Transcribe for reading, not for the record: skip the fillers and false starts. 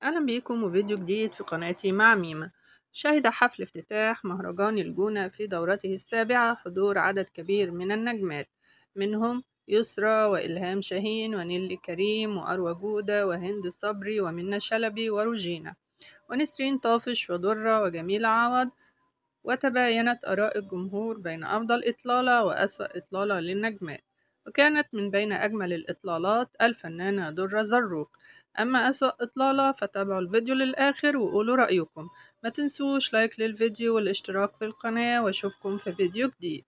أهلا بيكم وفيديو جديد في قناتي مع ميمة. شهد حفل افتتاح مهرجان الجونة في دورته السابعة حضور عدد كبير من النجمات، منهم يسرى وإلهام شاهين ونيلي كريم وأروى جودة وهند صبري ومنى شلبي وروجينا ونسرين طافش ودرة وجميلة عوض. وتباينت آراء الجمهور بين أفضل إطلالة وأسوأ إطلالة للنجمات، وكانت من بين أجمل الإطلالات الفنانة درة زروق. أما أسوأ إطلالة فتابعوا الفيديو للآخر وقولوا رأيكم. ما تنسوش لايك للفيديو والاشتراك في القناة، واشوفكم في فيديو جديد.